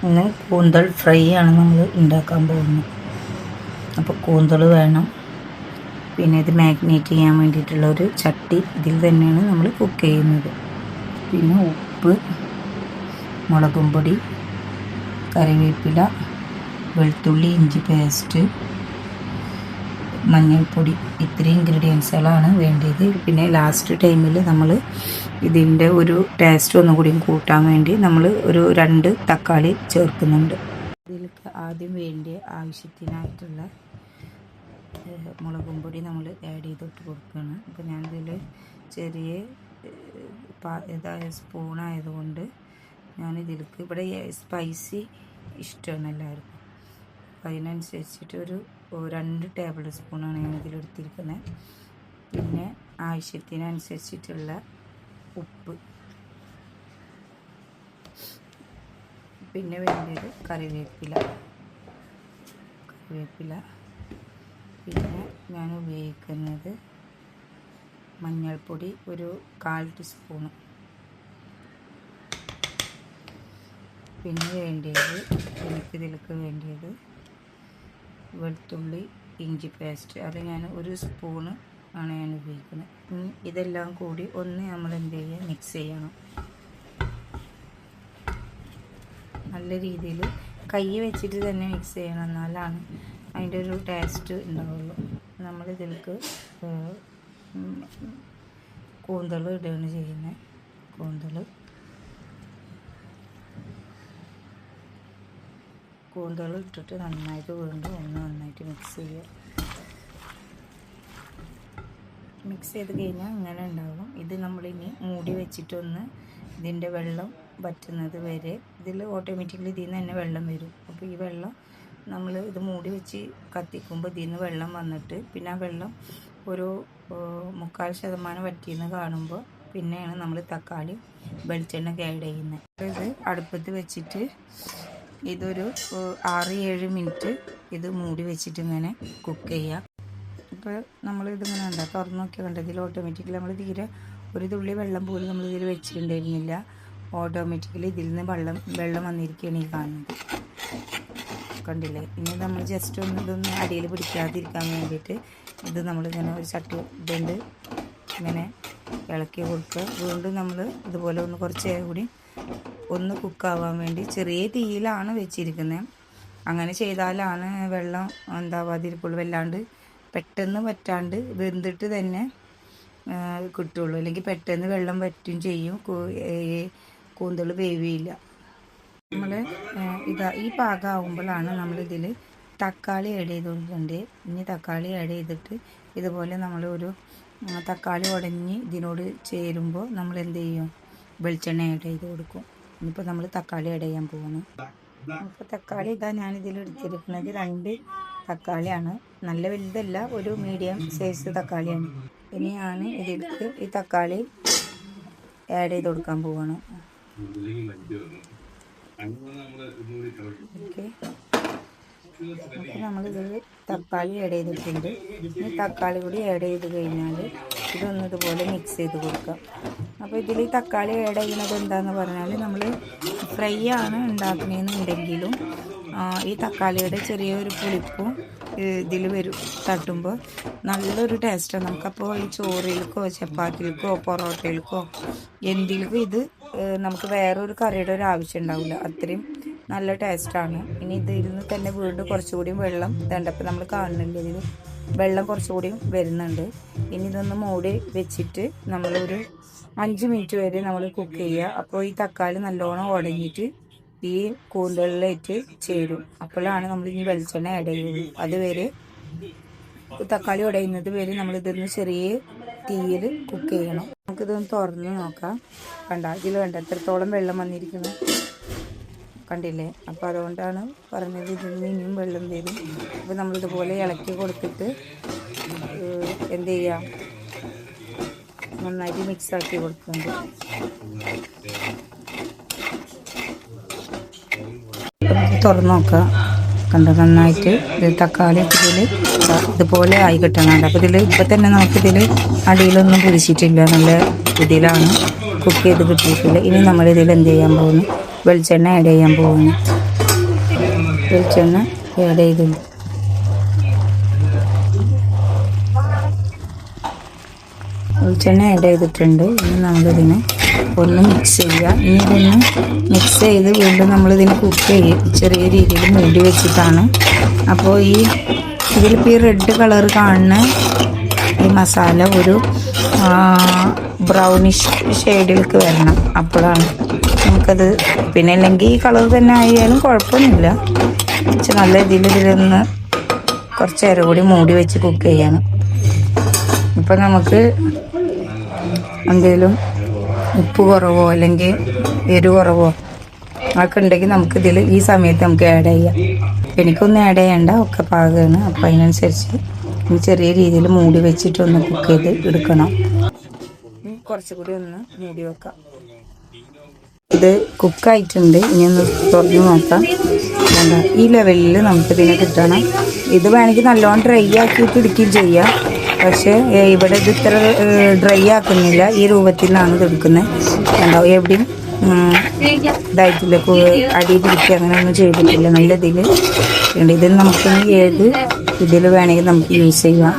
ഇന്ന് കൂന്തൽ ഫ്രൈ ആണ് നമ്മൾ ഉണ്ടാക്കാൻ പോകുന്നത്. അപ്പോൾ കൂന്തൽ വേണം, പിന്നെ ഇത് മാഗ്നേറ്റ് ചെയ്യാൻ വേണ്ടിയിട്ടുള്ള ഒരു ചട്ടി ഇതിൽ തന്നെയാണ് നമ്മൾ കുക്ക് ചെയ്യുന്നത്. പിന്നെ ഉപ്പ്, മുളകും പൊടി, കറിവേപ്പില, വെളുത്തുള്ളി ഇഞ്ചി പേസ്റ്റ്, മഞ്ഞൾപ്പൊടി, ഇത്രയും ഇൻഗ്രീഡിയൻസുകളാണ് വേണ്ടത്. പിന്നെ ലാസ്റ്റ് ടൈമിൽ നമ്മൾ ഇതിൻ്റെ ഒരു ടേസ്റ്റ് ഒന്നും കൂടി കൂട്ടാൻ വേണ്ടി നമ്മൾ ഒരു 2 തക്കാളി ചേർക്കുന്നുണ്ട്. ഇതിലേക്ക് ആദ്യം വേണ്ടിയ ആവശ്യത്തിനായിട്ടുള്ള മുളകും പൊടി നമ്മൾ ആഡ് ചെയ്തിട്ട് കൊടുക്കുകയാണ്. അപ്പോൾ ഞാനിതിൽ ചെറിയ സ്പൂണായതുകൊണ്ട് ഞാനിതിലേക്ക് ഇവിടെ സ്പൈസി ഇഷ്ടമാണ് എല്ലാവർക്കും, അതിനനുസരിച്ചിട്ട് ഒരു 2 ടേബിൾ സ്പൂണാണ് ഞാൻ ഇതിലെടുത്തിരിക്കുന്നത്. പിന്നെ ആവശ്യത്തിനനുസരിച്ചിട്ടുള്ള ഉപ്പ്, പിന്നെ വേണ്ടത് കറിവേപ്പില. പിന്നെ ഞാൻ ഉപയോഗിക്കുന്നത് മഞ്ഞൾപ്പൊടി ഒരു 1/4 ടീസ്പൂണ്. പിന്നെ എനിക്കിതിലേക്ക് വേണ്ടിയത് വെളുത്തുള്ളി ഇഞ്ചി പേസ്റ്റ്, അത് ഞാൻ 1 സ്പൂണ് ആണ് ഞാൻ ഉപയോഗിക്കുന്നത്. ഇതെല്ലാം കൂടി ഒന്ന് നമ്മൾ എന്ത് ചെയ്യുക, മിക്സ് ചെയ്യണം. നല്ല രീതിയിൽ കൈ വെച്ചിട്ട് തന്നെ മിക്സ് ചെയ്യണം, എന്നാലാണ് അതിൻ്റെ ഒരു ടേസ്റ്റ് ഉണ്ടാവുള്ളൂ. നമ്മളിതിലേക്ക് കൂന്തൽ ഇടുകയാണ് ചെയ്യുന്നത്. കൂന്തൽ ഇട്ടിട്ട് നന്നായിട്ട് വീണ്ടും നന്നായിട്ട് മിക്സ് ചെയ്യുക. മിക്സ് ചെയ്ത് കഴിഞ്ഞാൽ ഇങ്ങനെ ഉണ്ടാകും. ഇത് നമ്മളിനി മൂടി വെച്ചിട്ടൊന്ന് ഇതിൻ്റെ വെള്ളം വറ്റുന്നത് വരെ, ഇതിൽ ഓട്ടോമാറ്റിക്കലി ഇതിൽ നിന്ന് തന്നെ വെള്ളം വരും. അപ്പോൾ ഈ വെള്ളം നമ്മൾ ഇത് മൂടി വെച്ച് കത്തിക്കുമ്പോൾ ഇതിൽ നിന്ന് വെള്ളം വന്നിട്ട് പിന്നെ ആ വെള്ളം ഒരു 3/4% വറ്റിയെന്ന് കാണുമ്പോൾ പിന്നെയാണ് നമ്മൾ തക്കാളി വെളിച്ചെണ്ണ ആഡ് ചെയ്യുന്നത്. ഇത് അടുപ്പത്ത് വെച്ചിട്ട് ഇതൊരു 6-7 മിനിറ്റ് ഇത് മൂടി വെച്ചിട്ട് ഇങ്ങനെ കുക്ക് ചെയ്യുക. ഇപ്പോൾ നമ്മളിതിങ്ങനെ ഉണ്ടാകും, തുറന്ന് നോക്കിയാൽ കണ്ടത് ഇതിൽ ഓട്ടോമാറ്റിക്കലി നമ്മൾ തീരെ ഒരു തുള്ളി വെള്ളം പോലും നമ്മൾ ഇതിൽ വെച്ചിട്ടുണ്ടായിരുന്നില്ല. ഓട്ടോമാറ്റിക്കലി ഇതിൽ നിന്ന് വെള്ളം വന്നിരിക്കുകയാണ് ഈ കാണുന്നത്, കണ്ടില്ലേ. ഇനി നമ്മൾ ജസ്റ്റ് ഇതൊന്ന് അടിയിൽ പിടിക്കാതിരിക്കാൻ വേണ്ടിയിട്ട് ഇത് നമ്മളിങ്ങനെ ഒരു ചട്ടി ഇതുണ്ട് ഇങ്ങനെ ഇളക്കി കൊടുക്കുക. വീണ്ടും നമ്മൾ ഇതുപോലെ ഒന്ന് കുറച്ച് കൂടി ഒന്ന് കുക്കാവാൻ വേണ്ടി ചെറിയ തീയിലാണ് വെച്ചിരിക്കുന്നത്. അങ്ങനെ ചെയ്താലാണ് വെള്ളം എന്താവാതിരിക്കുള്ളൂ, വല്ലാണ്ട് പെട്ടെന്ന് വറ്റാണ്ട് വെന്തിട്ട് തന്നെ കിട്ടുള്ളൂ. അല്ലെങ്കിൽ പെട്ടെന്ന് വെള്ളം വറ്റും ചെയ്യും, കൂന്തൽ വേവിയില്ല. നമ്മൾ ഈ പാകമാകുമ്പോഴാണ് നമ്മളിതിൽ തക്കാളി ആഡ് ചെയ്ത് കൊടുക്കേണ്ടത്. ഇനി തക്കാളി ആഡ് ചെയ്തിട്ട് ഇതുപോലെ നമ്മൾ ഒരു തക്കാളി ഉടഞ്ഞ് ഇതിനോട് ചേരുമ്പോൾ നമ്മൾ എന്ത് ചെയ്യും, വെളിച്ചെണ്ണ ആഡ് ചെയ്ത് കൊടുക്കും. ഇനിയിപ്പോൾ നമ്മൾ തക്കാളി ആഡ് ചെയ്യാൻ പോകുന്നു. അപ്പോൾ തക്കാളി ഞാനിതിൽ എടുത്തിരിക്കുന്നത് 2 തക്കാളിയാണ്, നല്ല വലുതല്ല, ഒരു മീഡിയം സൈസ് തക്കാളിയാണ്. ഇനി ഞാൻ ഇതിലേക്ക് ഈ തക്കാളി ആഡ് ചെയ്ത് കൊടുക്കാൻ പോവാണ്. ഓക്കെ, അപ്പോൾ നമ്മളിതിൽ തക്കാളി ആഡ് ചെയ്തിട്ടുണ്ട്. ഈ തക്കാളി കൂടി ആഡ് ചെയ്ത് കഴിഞ്ഞാൽ ഇതൊന്നും ഇതുപോലെ മിക്സ് ചെയ്ത് കൊടുക്കാം. അപ്പോൾ ഇതിൽ ഈ തക്കാളി ആഡ് ചെയ്യുന്നത് എന്താണെന്ന് പറഞ്ഞാൽ നമ്മൾ ഫ്രൈ ആണ് ഉണ്ടാക്കുന്നതെന്നുണ്ടെങ്കിലും ഈ തക്കാളിയുടെ ചെറിയൊരു പുളിപ്പും ഇതിൽ വരും, തട്ടുമ്പോൾ നല്ലൊരു ടേസ്റ്റാണ് നമുക്കപ്പോൾ. ഈ ചോറിലേക്കോ ചപ്പാത്തിയിലേക്കോ പൊറോട്ടയിലേക്കോ എന്തിലേക്കോ ഇത് നമുക്ക് വേറൊരു കറിയുടെ ഒരു ആവശ്യം ഉണ്ടാവില്ല, അത്രയും നല്ല ടേസ്റ്റാണ്. ഇനി ഇതിൽ നിന്ന് തന്നെ വീണ്ടും കുറച്ചുകൂടി വെള്ളം വേണ്ടപ്പോൾ നമ്മൾ കാണുന്നുണ്ട്, ഇതിൽ വെള്ളം കുറച്ചുകൂടി വരുന്നുണ്ട്. ഇനി ഇതൊന്ന് മൂടി വെച്ചിട്ട് നമ്മളൊരു 5 മിനിറ്റ് വരെ നമ്മൾ കുക്ക് ചെയ്യുക. അപ്പോൾ ഈ തക്കാളി നല്ലോണം ഉടഞ്ഞിട്ട് ഈ കൂന്തലിലേക്ക് ചേരും. അപ്പോഴാണ് നമ്മൾ ഇനി വെളിച്ചെണ്ണ ആഡ് ചെയ്യുള്ളൂ. അതുവരെ തക്കാളി ഉടയുന്നത് വരെ നമ്മളിതൊന്ന് ചെറിയ തീയിൽ കുക്ക് ചെയ്യണം. നമുക്കിതൊന്ന് തുറന്ന് നോക്കാം. ഇതിൽ കണ്ട എത്രത്തോളം വെള്ളം വന്നിരിക്കുന്നു, കണ്ടില്ലേ. അപ്പോൾ അതുകൊണ്ടാണ് പറഞ്ഞത് ഇതിൽ നിന്ന് ഇനിയും വെള്ളം വരും. അപ്പോൾ നമ്മളിതുപോലെ ഇളക്കി കൊടുത്തിട്ട് എന്ത് ചെയ്യാം, നന്നായിട്ട് മിക്സ് ആക്കി കൊടുക്കുന്നുണ്ട്. തുറന്ന് നോക്കാം, കണ്ടോ നന്നായിട്ട് ഇത് തക്കാളി ഇതിൽ ഇതുപോലെ ആയി കിട്ടണുണ്ട്. അപ്പോൾ ഇതിൽ ഇപ്പം തന്നെ നമുക്കിതിൽ അടിയിലൊന്നും പിടിച്ചിട്ടില്ല, നല്ല ഇതിലാണ് കുക്ക് ചെയ്ത് കിട്ടിയിട്ടില്ല. ഇനി നമ്മളിതിൽ എന്ത് ചെയ്യാൻ പോകുന്നു, വെളിച്ചെണ്ണ ആഡ് ചെയ്യാൻ പോകുന്നു. വെളിച്ചെണ്ണ ആഡ് ചെയ്തിട്ടുണ്ട്. വെളിച്ചെണ്ണ ആഡ് ചെയ്തിട്ടുണ്ട്. ഇനി നമ്മളിതിനെ ഒന്ന് മിക്സ് ചെയ്യുക. ഇനി ഇതൊന്ന് മിക്സ് ചെയ്ത് വീണ്ടും നമ്മളിതിനെ കുക്ക് ചെയ്യും ചെറിയ രീതിയിൽ മൂടി വെച്ചിട്ടാണ്. അപ്പോൾ ഇതിലിപ്പോൾ ഈ റെഡ് കളർ കാണുന്ന ഈ മസാല ഒരു ബ്രൗണിഷ് ഷെയ്ഡിലേക്ക് വരണം. അപ്പോഴാണ് നമുക്കത്, പിന്നെ അല്ലെങ്കിൽ ഈ കളർ തന്നെ ആയാലും കുഴപ്പമൊന്നുമില്ല. പക്ഷെ നല്ല ഇതിലൊന്ന് കുറച്ച് നേരം കൂടി മൂടി വെച്ച് കുക്ക് ചെയ്യണം. ഇപ്പം നമുക്ക് എന്തെങ്കിലും ഉപ്പ് കുറവോ അല്ലെങ്കിൽ എരിവ് കുറവോ ഒക്കെ ഉണ്ടെങ്കിൽ നമുക്കിതിൽ ഈ സമയത്ത് നമുക്ക് ആഡ് ചെയ്യാം. എനിക്കൊന്നും ആഡ് ചെയ്യണ്ട, ഒക്കെ പാകമാണ്. അപ്പോൾ അതിനനുസരിച്ച് ചെറിയ രീതിയിൽ മൂടി വെച്ചിട്ടൊന്ന് കുക്ക് ചെയ്ത് എടുക്കണം. കുറച്ചുകൂടി ഒന്ന് മൂടി വെക്കാം. ഇത് കുക്കായിട്ടുണ്ട്. ഇനി ഒന്ന് തുറന്ന് നോക്കാം. ഈ ലെവലിൽ നമുക്കിതിനെ കിട്ടണം. ഇത് വേണമെങ്കിൽ നല്ലോണം ഡ്രൈ ആക്കിയിട്ട് എടുക്കുകയും ചെയ്യാം. പക്ഷേ ഇവിടെ ഇത് ഇത്ര ഡ്രൈ ആക്കുന്നില്ല. ഈ രൂപത്തിലാണ് ഇത് എടുക്കുന്നത്. ഉണ്ടാവും എവിടെയും ഇതായിട്ടില്ല, അടിയിൽ പിടിക്കുക അങ്ങനെ ഒന്നും ചെയ്തിട്ടില്ല. നല്ല ഇതിൽ നമുക്ക് ഏത് ഇതിൽ വേണമെങ്കിൽ നമുക്ക് യൂസ് ചെയ്യാം.